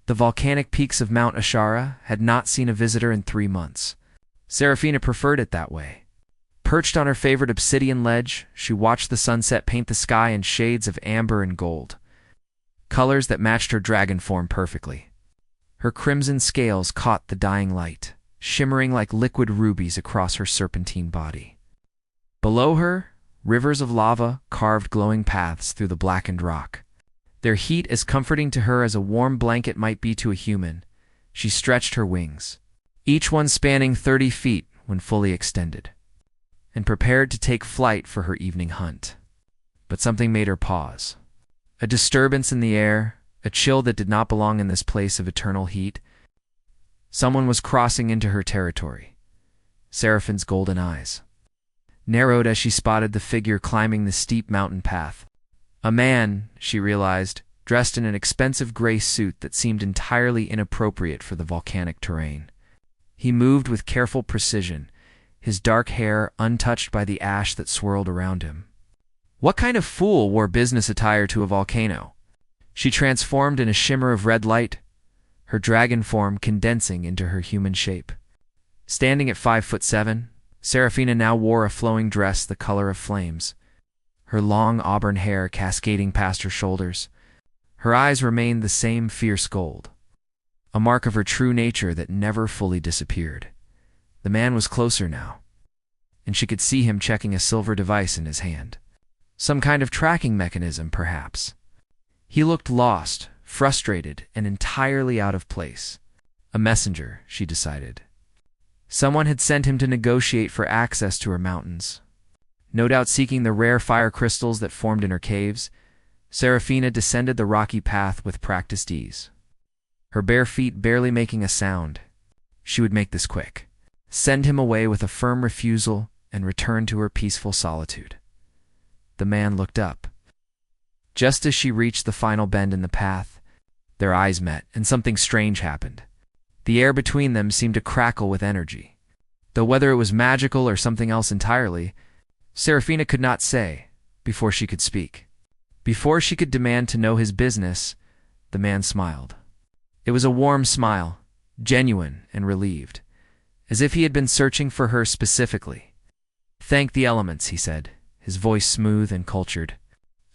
The volcanic peaks of Mount Ashara had not seen a visitor in 3 months. Serafina preferred it that way. Perched on her favorite obsidian ledge, she watched the sunset paint the sky in shades of amber and gold, colors that matched her dragon form perfectly. Her crimson scales caught the dying light, shimmering like liquid rubies across her serpentine body. Below her, rivers of lava carved glowing paths through the blackened rock. Their heat as comforting to her as a warm blanket might be to a human. She stretched her wings, each one spanning 30 feet when fully extended, and prepared to take flight for her evening hunt. But something made her pause. A disturbance in the air, a chill that did not belong in this place of eternal heat. Someone was crossing into her territory. Seraphine's golden eyes narrowed as she spotted the figure climbing the steep mountain path. A man, she realized, dressed in an expensive gray suit that seemed entirely inappropriate for the volcanic terrain. He moved with careful precision, his dark hair untouched by the ash that swirled around him. What kind of fool wore business attire to a volcano? She transformed in a shimmer of red light, her dragon form condensing into her human shape. Standing at 5'7", Serafina now wore a flowing dress the color of flames, her long auburn hair cascading past her shoulders. Her eyes remained the same fierce gold, a mark of her true nature that never fully disappeared. The man was closer now, and she could see him checking a silver device in his hand. Some kind of tracking mechanism, perhaps. He looked lost, frustrated, and entirely out of place. A messenger, she decided. Someone had sent him to negotiate for access to her mountains. No doubt seeking the rare fire crystals that formed in her caves, Serafina descended the rocky path with practiced ease, her bare feet barely making a sound. She would make this quick, send him away with a firm refusal, and return to her peaceful solitude. The man looked up. Just as she reached the final bend in the path, their eyes met, and something strange happened. The air between them seemed to crackle with energy. Though whether it was magical or something else entirely, Serafina could not say, before she could speak. Before she could demand to know his business, the man smiled. It was a warm smile, genuine and relieved, as if he had been searching for her specifically. "Thank the elements," he said, his voice smooth and cultured.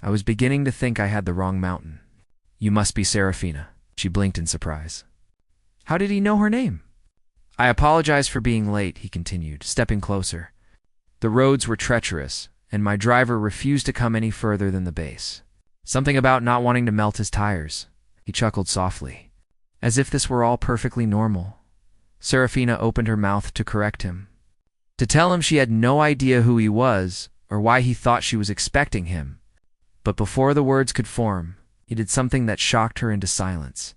"I was beginning to think I had the wrong mountain." "You must be Serafina." She blinked in surprise. How did he know her name? "I apologize for being late," he continued, stepping closer. "The roads were treacherous, and my driver refused to come any further than the base. Something about not wanting to melt his tires." He chuckled softly, as if this were all perfectly normal. Serafina opened her mouth to correct him, to tell him she had no idea who he was or why he thought she was expecting him. But before the words could form, he did something that shocked her into silence.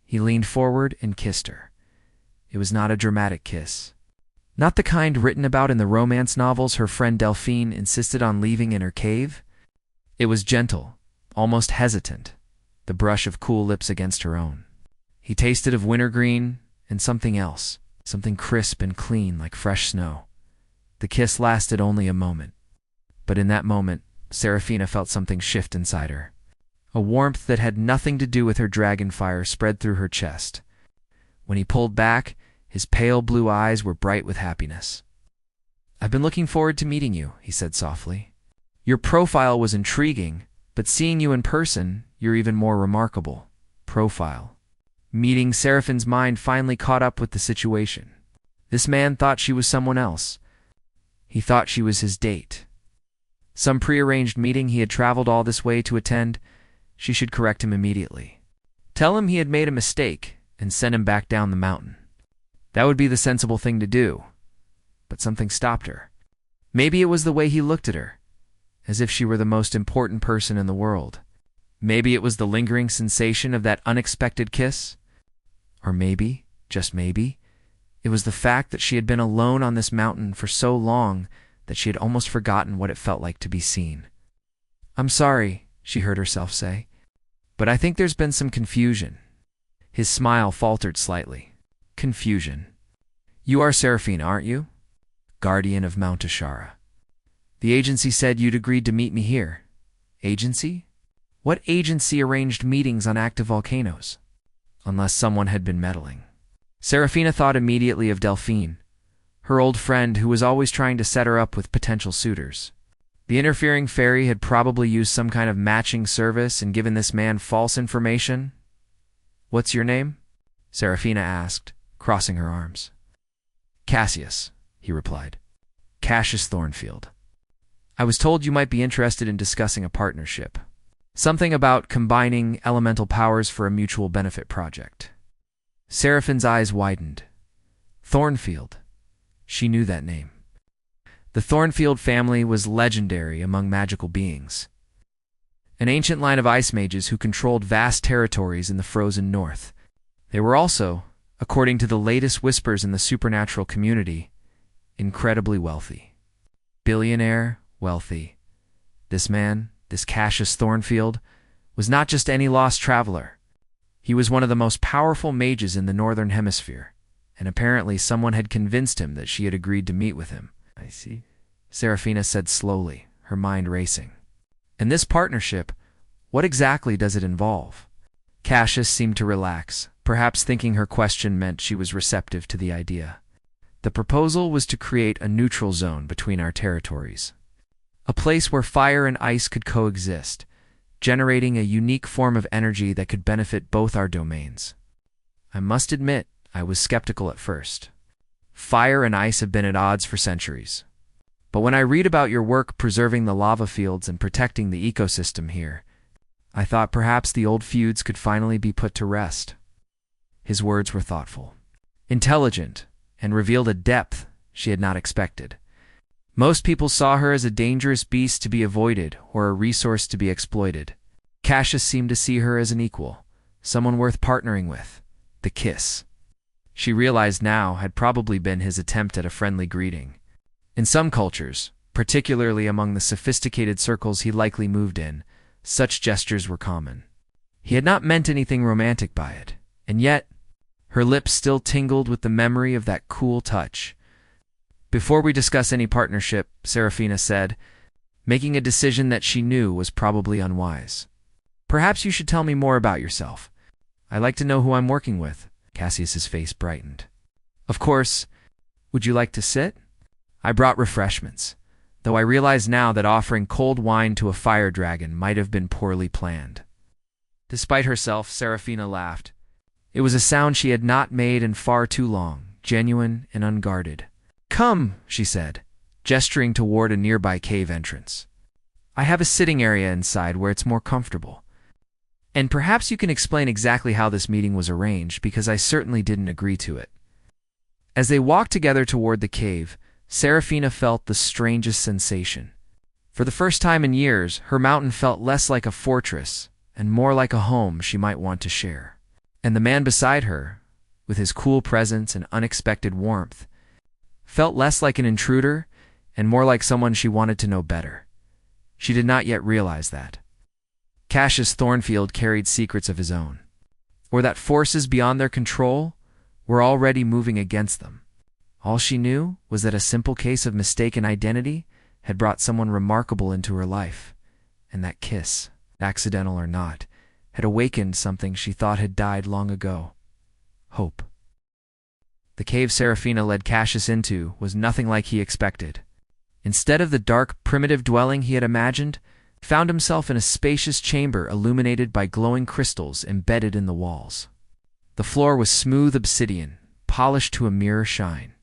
He leaned forward and kissed her. It was not a dramatic kiss. Not the kind written about in the romance novels her friend Delphine insisted on leaving in her cave. It was gentle, almost hesitant, the brush of cool lips against her own. He tasted of wintergreen and something else, something crisp and clean like fresh snow. The kiss lasted only a moment, but in that moment, Serafina felt something shift inside her. A warmth that had nothing to do with her dragon fire spread through her chest. When he pulled back, his pale blue eyes were bright with happiness. "I've been looking forward to meeting you," he said softly. "Your profile was intriguing, but seeing you in person, you're even more remarkable." Profile. Meeting Seraphine's mind finally caught up with the situation. This man thought she was someone else. He thought she was his date. Some prearranged meeting he had traveled all this way to attend. She should correct him immediately. Tell him he had made a mistake and send him back down the mountain. That would be the sensible thing to do. But something stopped her. Maybe it was the way he looked at her, as if she were the most important person in the world. Maybe it was the lingering sensation of that unexpected kiss. Or maybe, just maybe, it was the fact that she had been alone on this mountain for so long that she had almost forgotten what it felt like to be seen. "I'm sorry," she heard herself say, "but I think there's been some confusion." His smile faltered slightly. "Confusion. You are Serafina, aren't you? Guardian of Mount Ashara. The agency said you'd agreed to meet me here." "Agency? What agency arranged meetings on active volcanoes?" unless someone had been meddling. Serafina thought immediately of Delphine, her old friend who was always trying to set her up with potential suitors. The interfering fairy had probably used some kind of matching service and given this man false information. "What's your name?" Serafina asked, crossing her arms. "Cassius," he replied. "Cassius Thornfield. I was told you might be interested in discussing a partnership. Something about combining elemental powers for a mutual benefit project." Seraphine's eyes widened. Thornfield. She knew that name. The Thornfield family was legendary among magical beings. An ancient line of ice mages who controlled vast territories in the frozen north. They were also, according to the latest whispers in the supernatural community, incredibly wealthy. Billionaire, wealthy. This man, this Cassius Thornfield, was not just any lost traveler. He was one of the most powerful mages in the Northern Hemisphere, and apparently someone had convinced him that she had agreed to meet with him. "I see," Serafina said slowly, her mind racing. "And this partnership, what exactly does it involve?" Cassius seemed to relax, perhaps thinking her question meant she was receptive to the idea. "The proposal was to create a neutral zone between our territories. A place where fire and ice could coexist, generating a unique form of energy that could benefit both our domains. I must admit, I was skeptical at first. Fire and ice have been at odds for centuries. But when I read about your work preserving the lava fields and protecting the ecosystem here, I thought perhaps the old feuds could finally be put to rest." His words were thoughtful, intelligent, and revealed a depth she had not expected. Most people saw her as a dangerous beast to be avoided or a resource to be exploited. Cassius seemed to see her as an equal, someone worth partnering with. The kiss, she realized now, had probably been his attempt at a friendly greeting. In some cultures, particularly among the sophisticated circles he likely moved in, such gestures were common. He had not meant anything romantic by it, and yet her lips still tingled with the memory of that cool touch. "Before we discuss any partnership," Serafina said, making a decision that she knew was probably unwise, "perhaps you should tell me more about yourself. I'd like to know who I'm working with." Cassius's face brightened. "Of course. Would you like to sit? I brought refreshments, though I realize now that offering cold wine to a fire dragon might have been poorly planned." Despite herself, Serafina laughed. It was a sound she had not made in far too long, genuine and unguarded. "Come," she said, gesturing toward a nearby cave entrance. "I have a sitting area inside where it's more comfortable. And perhaps you can explain exactly how this meeting was arranged, because I certainly didn't agree to it." As they walked together toward the cave, Serafina felt the strangest sensation. For the first time in years, her mountain felt less like a fortress and more like a home she might want to share. And the man beside her, with his cool presence and unexpected warmth, felt less like an intruder and more like someone she wanted to know better. She did not yet realize that Cassius Thornfield carried secrets of his own, or that forces beyond their control were already moving against them. All she knew was that a simple case of mistaken identity had brought someone remarkable into her life, and that kiss, accidental or not, had awakened something she thought had died long ago: hope. The cave Serafina led Cassius into was nothing like he expected. Instead of the dark, primitive dwelling he had imagined, he found himself in a spacious chamber illuminated by glowing crystals embedded in the walls. The floor was smooth obsidian, polished to a mirror shine,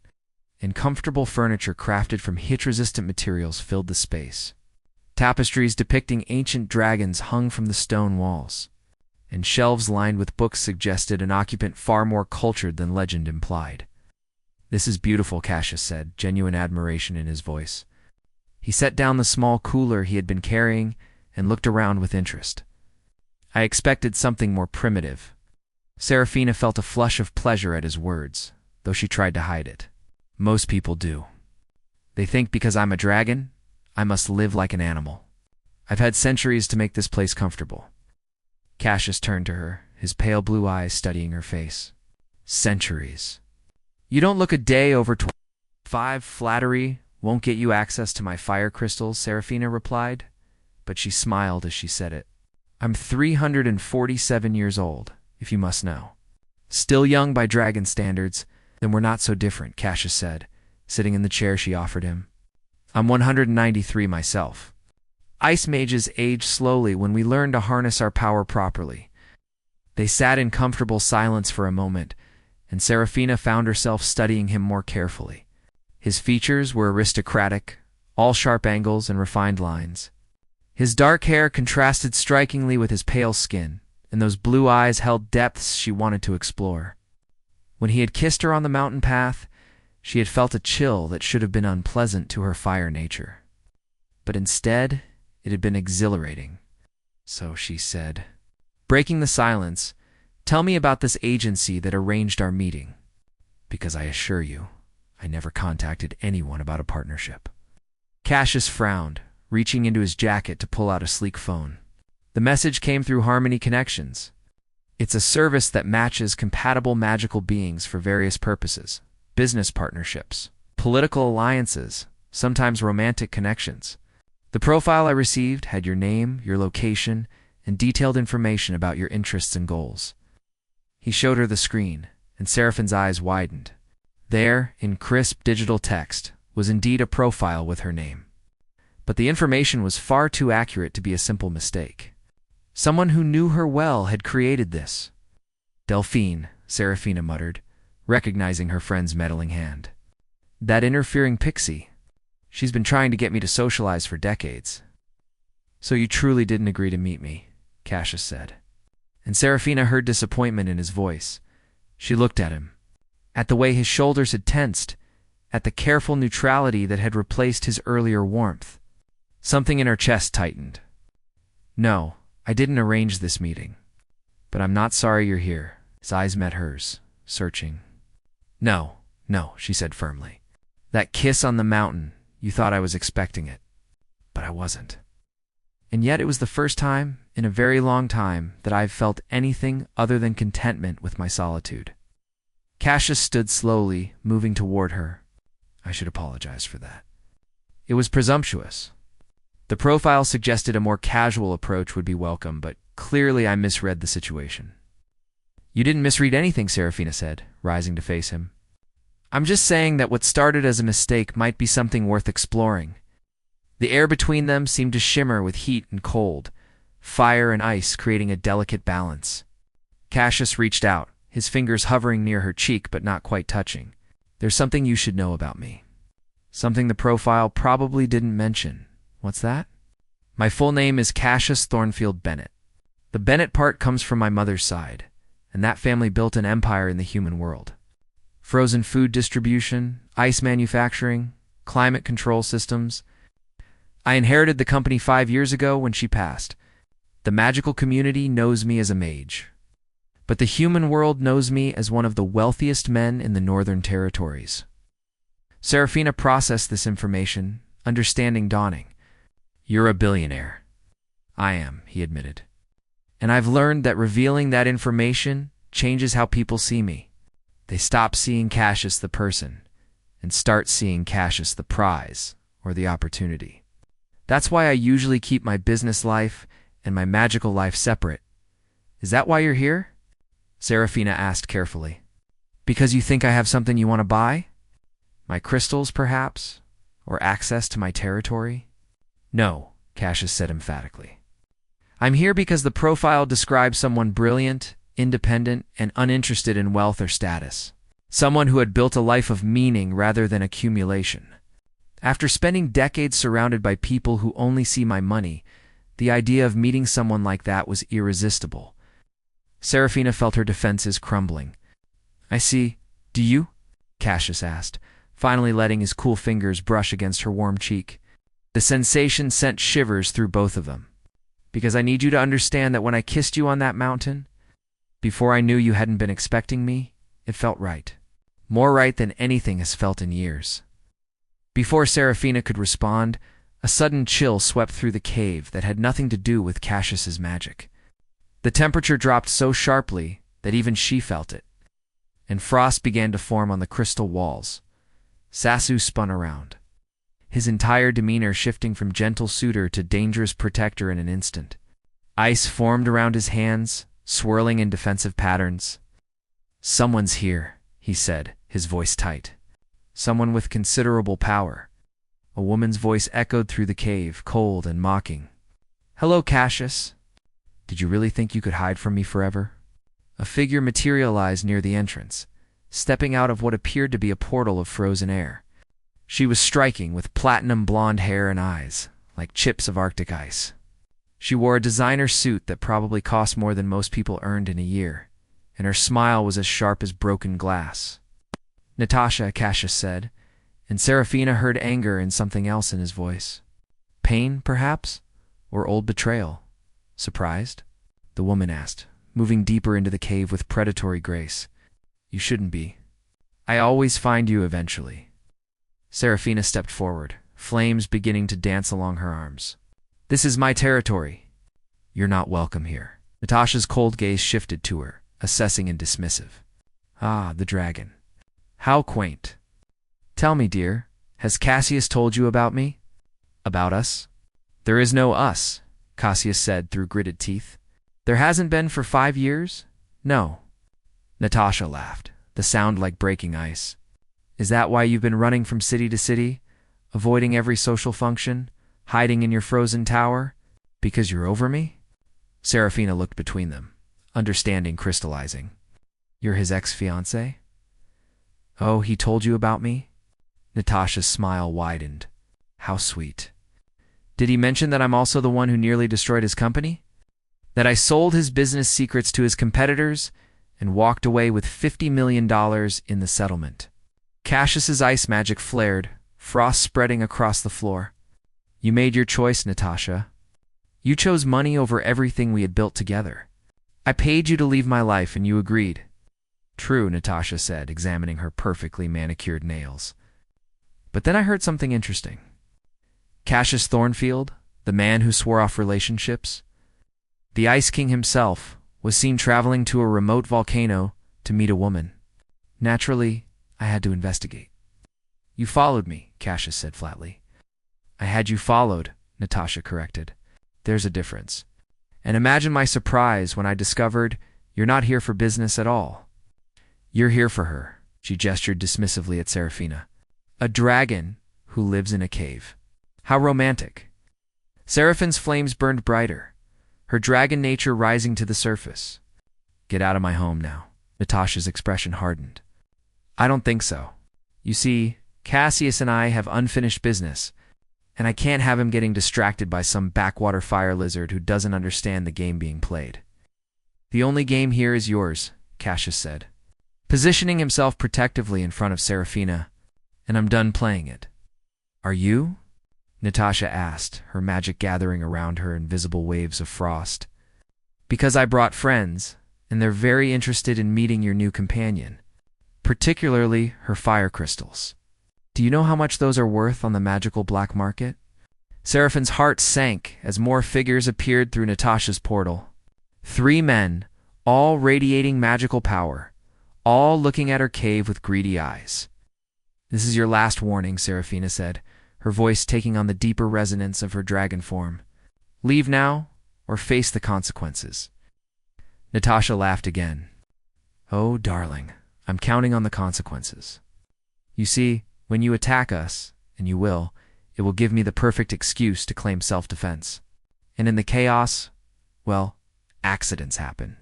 and comfortable furniture crafted from heat-resistant materials filled the space. Tapestries depicting ancient dragons hung from the stone walls, and shelves lined with books suggested an occupant far more cultured than legend implied. "This is beautiful," Cassius said, genuine admiration in his voice. He set down the small cooler he had been carrying and looked around with interest. "I expected something more primitive." Serafina felt a flush of pleasure at his words, though she tried to hide it. "Most people do. They think because I'm a dragon, I must live like an animal. I've had centuries to make this place comfortable." Cassius turned to her, his pale blue eyes studying her face. "Centuries. You don't look a day over 25. Flattery won't get you access to my fire crystals," Serafina replied, but she smiled as she said it. "I'm 347 years old, if you must know." Still young by dragon standards, then we're not so different, Cassius said, sitting in the chair she offered him. I'm 193 myself. Ice mages age slowly when we learn to harness our power properly. They sat in comfortable silence for a moment, and Seraphina found herself studying him more carefully. His features were aristocratic, all sharp angles and refined lines. His dark hair contrasted strikingly with his pale skin, and those blue eyes held depths she wanted to explore. When he had kissed her on the mountain path, she had felt a chill that should have been unpleasant to her fire nature. But instead, it had been exhilarating. So she said, breaking the silence, "Tell me about this agency that arranged our meeting, because I assure you, I never contacted anyone about a partnership." Cassius frowned, reaching into his jacket to pull out a sleek phone. The message came through Harmony Connections. It's a service that matches compatible magical beings for various purposes: business partnerships, political alliances, sometimes romantic connections. The profile I received had your name, your location, and detailed information about your interests and goals. He showed her the screen, and Seraphine's eyes widened. There, in crisp digital text, was indeed a profile with her name. But the information was far too accurate to be a simple mistake. Someone who knew her well had created this. "Delphine," Seraphina muttered, recognizing her friend's meddling hand. "That interfering pixie. She's been trying to get me to socialize for decades." "So you truly didn't agree to meet me," Cassius said. And Seraphina heard disappointment in his voice. She looked at him, at the way his shoulders had tensed, at the careful neutrality that had replaced his earlier warmth. Something in her chest tightened. "No, I didn't arrange this meeting. But I'm not sorry you're here." His eyes met hers, searching. No, she said firmly. "That kiss on the mountain, you thought I was expecting it. But I wasn't. And yet it was the first time, in a very long time, that I've felt anything other than contentment with my solitude." Cassius stood slowly, moving toward her. "I should apologize for that. It was presumptuous. The profile suggested a more casual approach would be welcome, but clearly I misread the situation." "You didn't misread anything," Seraphina said, rising to face him. "I'm just saying that what started as a mistake might be something worth exploring." The air between them seemed to shimmer with heat and cold, fire and ice creating a delicate balance. Cassius reached out, his fingers hovering near her cheek but not quite touching. "There's something you should know about me. Something the profile probably didn't mention." "What's that?" "My full name is Cassius Thornfield Bennett. The Bennett part comes from my mother's side, and that family built an empire in the human world. Frozen food distribution, ice manufacturing, climate control systems. I inherited the company 5 years ago when she passed. The magical community knows me as a mage. But the human world knows me as one of the wealthiest men in the Northern Territories." Seraphina processed this information, understanding dawning. "You're a billionaire." "I am," he admitted. "And I've learned that revealing that information changes how people see me. They stop seeing Cassius the person and start seeing Cassius the prize or the opportunity. That's why I usually keep my business life and my magical life separate." "Is that why you're here?" Seraphina asked carefully. "Because you think I have something you want to buy? My crystals, perhaps? Or access to my territory?" "No," Cassius said emphatically. "I'm here because the profile describes someone brilliant, independent, and uninterested in wealth or status. Someone who had built a life of meaning rather than accumulation. After spending decades surrounded by people who only see my money, the idea of meeting someone like that was irresistible." Seraphina felt her defenses crumbling. "I see. Do you?" Cassius asked, finally letting his cool fingers brush against her warm cheek. The sensation sent shivers through both of them. "Because I need you to understand that when I kissed you on that mountain, before I knew you hadn't been expecting me, it felt right. More right than anything has felt in years." Before Seraphina could respond, a sudden chill swept through the cave that had nothing to do with Cassius's magic. The temperature dropped so sharply that even she felt it, and frost began to form on the crystal walls. Sassu spun around, his entire demeanor shifting from gentle suitor to dangerous protector in an instant. Ice formed around his hands, swirling in defensive patterns. Someone's here, he said, his voice tight. Someone with considerable power. A woman's voice echoed through the cave, cold and mocking. Hello, Cassius. Did you really think you could hide from me forever? A figure materialized near the entrance, stepping out of what appeared to be a portal of frozen air. She was striking, with platinum blonde hair and eyes, like chips of Arctic ice. She wore a designer suit that probably cost more than most people earned in a year, and her smile was as sharp as broken glass. Natasha, Cassius said, and Serafina heard anger and something else in his voice. Pain, perhaps? Or old betrayal? Surprised? The woman asked, moving deeper into the cave with predatory grace. You shouldn't be. I always find you eventually. Serafina stepped forward, flames beginning to dance along her arms. This is my territory. You're not welcome here. Natasha's cold gaze shifted to her, assessing and dismissive. Ah, the dragon. How quaint. Tell me, dear, has Cassius told you about me? About us? There is no us, Cassius said through gritted teeth. There hasn't been for 5 years? No. Natasha laughed, the sound like breaking ice. Is that why you've been running from city to city, avoiding every social function, hiding in your frozen tower? Because you're over me? Serafina looked between them, understanding crystallizing. You're his ex-fiancé? Oh, he told you about me? Natasha's smile widened. How sweet. Did he mention that I'm also the one who nearly destroyed his company? That I sold his business secrets to his competitors and walked away with $50 million in the settlement? Cassius's ice magic flared, frost spreading across the floor. You made your choice, Natasha. You chose money over everything we had built together. I paid you to leave my life and you agreed. True, Natasha said, examining her perfectly manicured nails. But then I heard something interesting. Cassius Thornfield, the man who swore off relationships, the Ice King himself, was seen traveling to a remote volcano to meet a woman. Naturally, I had to investigate. You followed me, Cassius said flatly. I had you followed, Natasha corrected. There's a difference. And imagine my surprise when I discovered you're not here for business at all. You're here for her, she gestured dismissively at Serafina. A dragon who lives in a cave. How romantic. Seraphine's flames burned brighter, her dragon nature rising to the surface. Get out of my home now. Natasha's expression hardened. I don't think so. You see, Cassius and I have unfinished business, and I can't have him getting distracted by some backwater fire lizard who doesn't understand the game being played. The only game here is yours, Cassius said, positioning himself protectively in front of Serafina, and I'm done playing it. Are you? Natasha asked, her magic gathering around her in visible waves of frost. Because I brought friends, and they're very interested in meeting your new companion, particularly her fire crystals. Do you know how much those are worth on the magical black market? Seraphine's heart sank as more figures appeared through Natasha's portal. 3 men, all radiating magical power, all looking at her cave with greedy eyes. This is your last warning, Serafina said, her voice taking on the deeper resonance of her dragon form. Leave now, or face the consequences. Natasha laughed again. Oh, darling, I'm counting on the consequences. You see, when you attack us, and you will, it will give me the perfect excuse to claim self-defense. And in the chaos, well, accidents happen.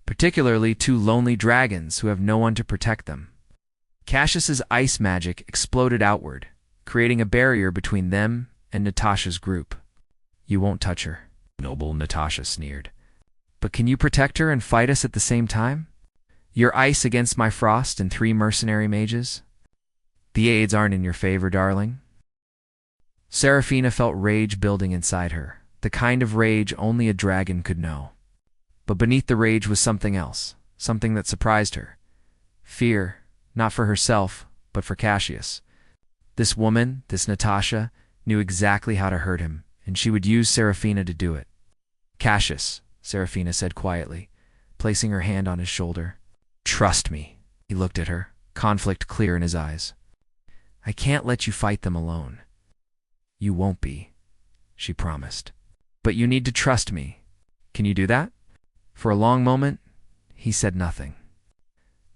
Particularly 2 lonely dragons who have no one to protect them. Cassius's ice magic exploded outward, creating a barrier between them and Natasha's group. You won't touch her, noble, Natasha sneered. But can you protect her and fight us at the same time? Your ice against my frost and 3 mercenary mages? The odds aren't in your favor, darling. Serafina felt rage building inside her, the kind of rage only a dragon could know. But beneath the rage was something else, something that surprised her. Fear, not for herself, but for Cassius. This woman, this Natasha, knew exactly how to hurt him, and she would use Serafina to do it. Cassius, Serafina said quietly, placing her hand on his shoulder. Trust me. He looked at her, conflict clear in his eyes. I can't let you fight them alone. You won't be, she promised. But you need to trust me. Can you do that? For a long moment, he said nothing.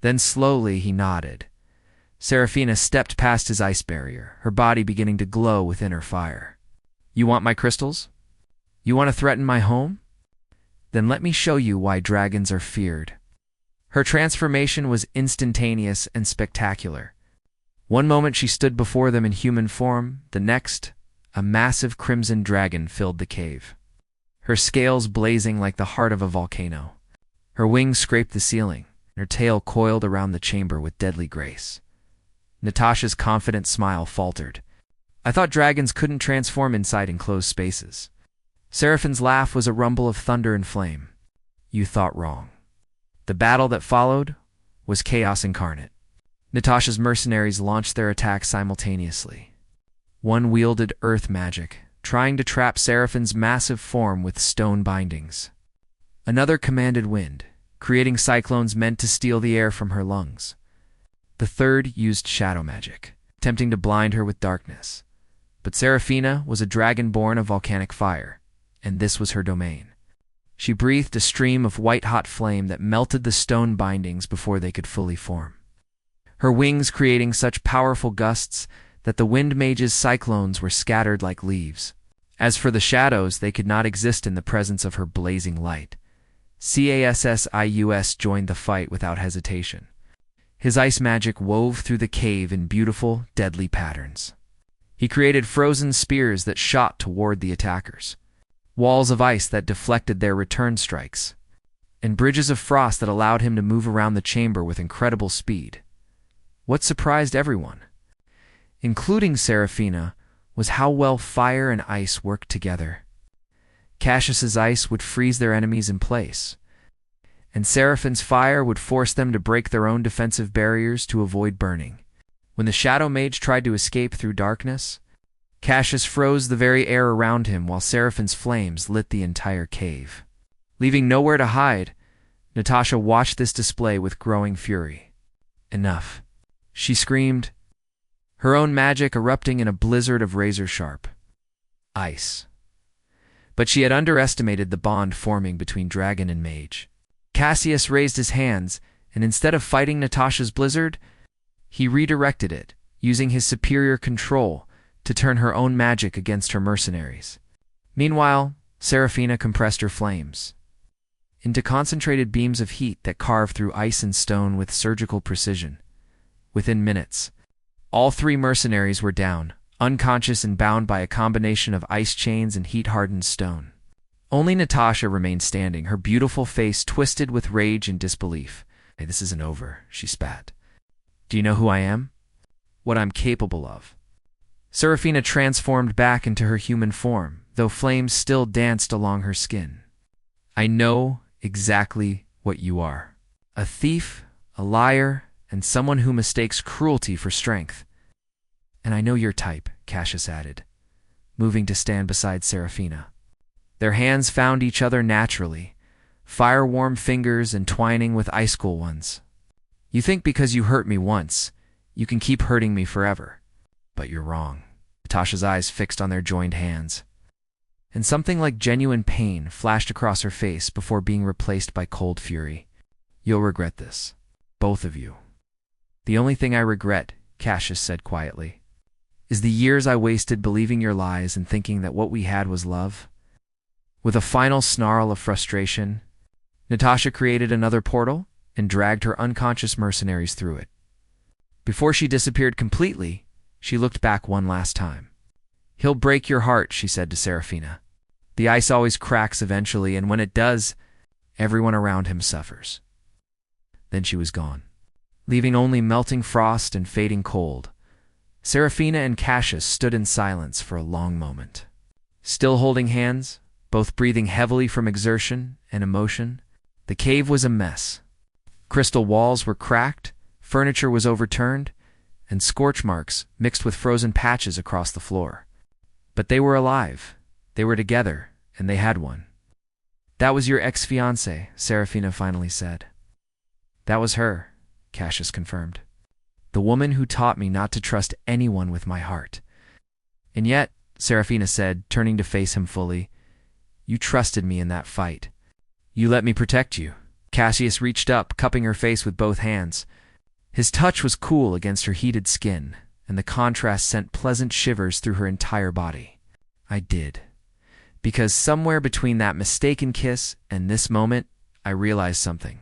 Then slowly he nodded. Serafina stepped past his ice barrier, her body beginning to glow within her fire. You want my crystals? You want to threaten my home? Then let me show you why dragons are feared. Her transformation was instantaneous and spectacular. One moment she stood before them in human form, the next, a massive crimson dragon filled the cave. Her scales blazing like the heart of a volcano. Her wings scraped the ceiling, and her tail coiled around the chamber with deadly grace. Natasha's confident smile faltered. I thought dragons couldn't transform inside enclosed spaces. Seraphine's laugh was a rumble of thunder and flame. You thought wrong. The battle that followed was chaos incarnate. Natasha's mercenaries launched their attacks simultaneously. One wielded earth magic, trying to trap Seraphine's massive form with stone bindings. Another commanded wind, creating cyclones meant to steal the air from her lungs. The third used shadow magic, attempting to blind her with darkness. But Serafina was a dragon born of volcanic fire, and this was her domain. She breathed a stream of white-hot flame that melted the stone bindings before they could fully form. Her wings creating such powerful gusts that the wind mage's cyclones were scattered like leaves. As for the shadows, they could not exist in the presence of her blazing light. Cassius joined the fight without hesitation. His ice magic wove through the cave in beautiful, deadly patterns. He created frozen spears that shot toward the attackers, walls of ice that deflected their return strikes, and bridges of frost that allowed him to move around the chamber with incredible speed. What surprised everyone, including Serafina, was how well fire and ice worked together. Cassius's ice would freeze their enemies in place, and Seraphine's fire would force them to break their own defensive barriers to avoid burning. When the Shadow Mage tried to escape through darkness, Cassius froze the very air around him while Seraphine's flames lit the entire cave. Leaving nowhere to hide, Natasha watched this display with growing fury. Enough, she screamed, her own magic erupting in a blizzard of razor-sharp ice. But she had underestimated the bond forming between dragon and mage. Cassius raised his hands, and instead of fighting Natasha's blizzard, he redirected it, using his superior control to turn her own magic against her mercenaries. Meanwhile, Serafina compressed her flames into concentrated beams of heat that carved through ice and stone with surgical precision. Within minutes, all three mercenaries were down, unconscious and bound by a combination of ice chains and heat-hardened stone. Only Natasha remained standing, her beautiful face twisted with rage and disbelief. Hey, this isn't over, she spat. Do you know who I am? What I'm capable of? Serafina transformed back into her human form, though flames still danced along her skin. I know exactly what you are. A thief, a liar, and someone who mistakes cruelty for strength. And I know your type, Cassius added, moving to stand beside Serafina. Their hands found each other naturally, fire-warm fingers entwining with ice-cool ones. You think because you hurt me once, you can keep hurting me forever. But you're wrong. Natasha's eyes fixed on their joined hands, and something like genuine pain flashed across her face before being replaced by cold fury. You'll regret this, both of you. The only thing I regret, Cassius said quietly, is the years I wasted believing your lies and thinking that what we had was love. With a final snarl of frustration, Natasha created another portal and dragged her unconscious mercenaries through it. Before she disappeared completely, she looked back one last time. He'll break your heart, she said to Serafina. The ice always cracks eventually, and when it does, everyone around him suffers. Then she was gone, leaving only melting frost and fading cold. Serafina and Cassius stood in silence for a long moment, still holding hands, both breathing heavily from exertion and emotion. The cave was a mess. Crystal walls were cracked, furniture was overturned, and scorch marks mixed with frozen patches across the floor. But they were alive, they were together, and they had one. That was your ex-fiancée, Serafina finally said. That was her, Cassius confirmed. The woman who taught me not to trust anyone with my heart. And yet, Serafina said, turning to face him fully, you trusted me in that fight. You let me protect you. Cassius reached up, cupping her face with both hands. His touch was cool against her heated skin, and the contrast sent pleasant shivers through her entire body. I did. Because somewhere between that mistaken kiss and this moment, I realized something.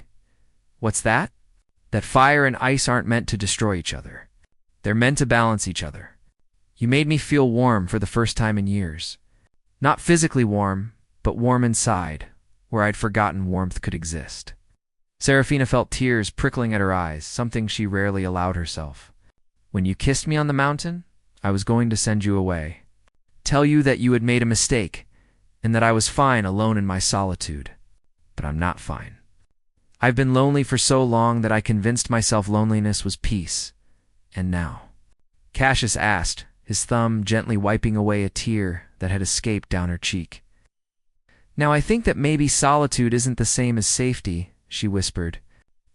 What's that? That fire and ice aren't meant to destroy each other. They're meant to balance each other. You made me feel warm for the first time in years. Not physically warm, but warm inside, where I'd forgotten warmth could exist. Serafina felt tears prickling at her eyes, something she rarely allowed herself. When you kissed me on the mountain, I was going to send you away. Tell you that you had made a mistake, and that I was fine alone in my solitude. But I'm not fine. I've been lonely for so long that I convinced myself loneliness was peace. And now? Cassius asked, his thumb gently wiping away a tear that had escaped down her cheek. Now I think that maybe solitude isn't the same as safety, she whispered.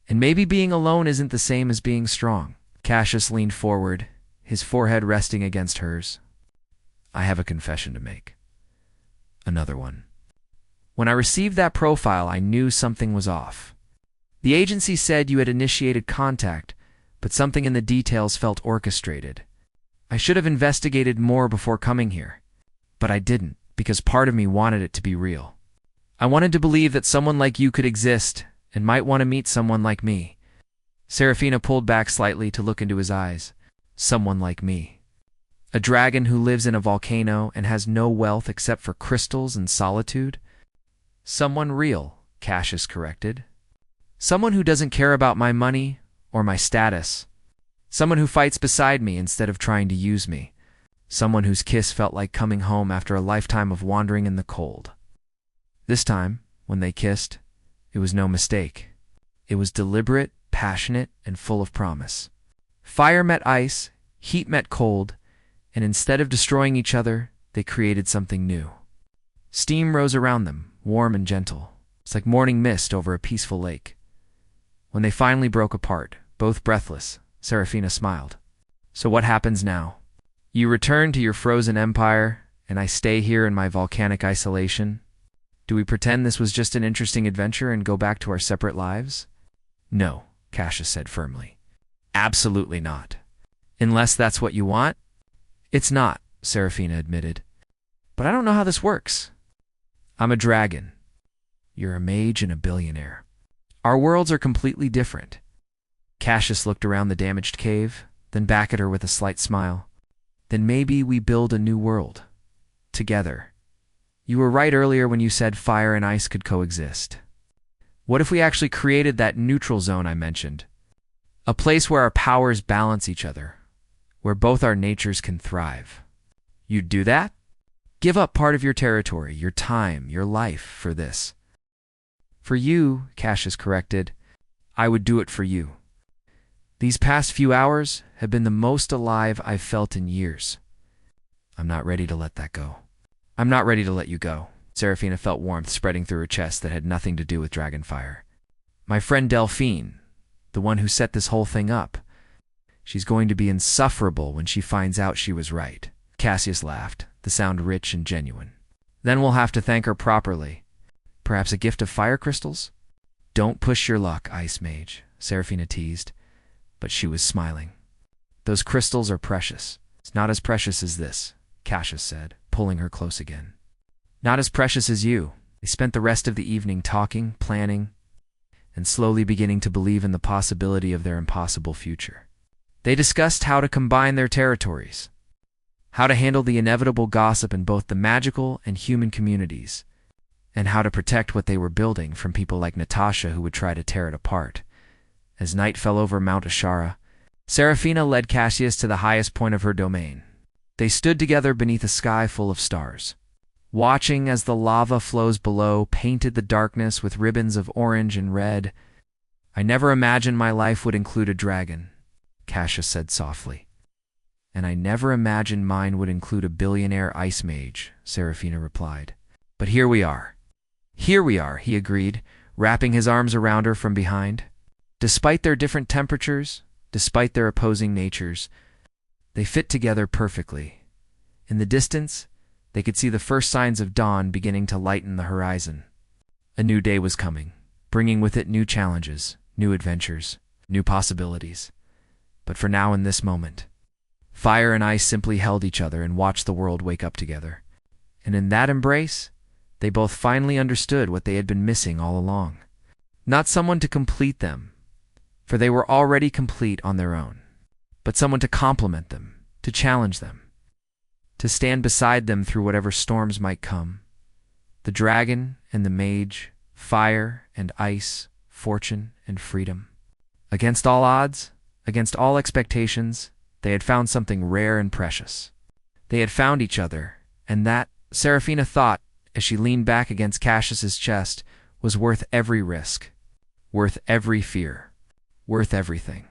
And maybe being alone isn't the same as being strong. Cassius leaned forward, his forehead resting against hers. I have a confession to make. Another one. When I received that profile, I knew something was off. The agency said you had initiated contact, but something in the details felt orchestrated. I should have investigated more before coming here. But I didn't, because part of me wanted it to be real. I wanted to believe that someone like you could exist and might want to meet someone like me. Serafina pulled back slightly to look into his eyes. Someone like me. A dragon who lives in a volcano and has no wealth except for crystals and solitude? Someone real, Cassius corrected. Someone who doesn't care about my money or my status. Someone who fights beside me instead of trying to use me. Someone whose kiss felt like coming home after a lifetime of wandering in the cold. This time, when they kissed, it was no mistake. It was deliberate, passionate, and full of promise. Fire met ice, heat met cold, and instead of destroying each other, they created something new. Steam rose around them, warm and gentle. It's like morning mist over a peaceful lake. When they finally broke apart, both breathless, Serafina smiled. So what happens now? You return to your frozen empire, and I stay here in my volcanic isolation? Do we pretend this was just an interesting adventure and go back to our separate lives? No, Cassius said firmly. Absolutely not. Unless that's what you want? It's not, Serafina admitted. But I don't know how this works. I'm a dragon. You're a mage and a billionaire. Our worlds are completely different. Cassius looked around the damaged cave, then back at her with a slight smile. Then maybe we build a new world. Together. You were right earlier when you said fire and ice could coexist. What if we actually created that neutral zone I mentioned? A place where our powers balance each other, where both our natures can thrive. You'd do that? Give up part of your territory, your time, your life for this. For you, Cassius corrected, I would do it for you. These past few hours have been the most alive I've felt in years. I'm not ready to let that go. I'm not ready to let you go. Serafina felt warmth spreading through her chest that had nothing to do with dragonfire. My friend Delphine, the one who set this whole thing up, she's going to be insufferable when she finds out she was right. Cassius laughed, the sound rich and genuine. Then we'll have to thank her properly. Perhaps a gift of fire crystals? Don't push your luck, Ice Mage, Serafina teased, but she was smiling. Those crystals are precious. It's not as precious as this, Cassius said, pulling her close again. Not as precious as you. They spent the rest of the evening talking, planning, and slowly beginning to believe in the possibility of their impossible future. They discussed how to combine their territories, how to handle the inevitable gossip in both the magical and human communities, and how to protect what they were building from people like Natasha who would try to tear it apart. As night fell over Mount Ashara, Serafina led Cassius to the highest point of her domain. They stood together beneath a sky full of stars, watching as the lava flows below painted the darkness with ribbons of orange and red. I never imagined my life would include a dragon, Cassius said softly. And I never imagined mine would include a billionaire ice mage, Serafina replied. But here we are. Here we are, he agreed, wrapping his arms around her from behind. Despite their different temperatures, despite their opposing natures, they fit together perfectly. In the distance, they could see the first signs of dawn beginning to lighten the horizon. A new day was coming, bringing with it new challenges, new adventures, new possibilities. But for now, in this moment, fire and ice simply held each other and watched the world wake up together. And in that embrace, they both finally understood what they had been missing all along. Not someone to complete them, for they were already complete on their own, but someone to complement them, to challenge them, to stand beside them through whatever storms might come. The dragon and the mage, fire and ice, fortune and freedom. Against all odds, against all expectations, they had found something rare and precious. They had found each other, and that, Seraphina thought, as she leaned back against Cassius's chest, was worth every risk, worth every fear, worth everything.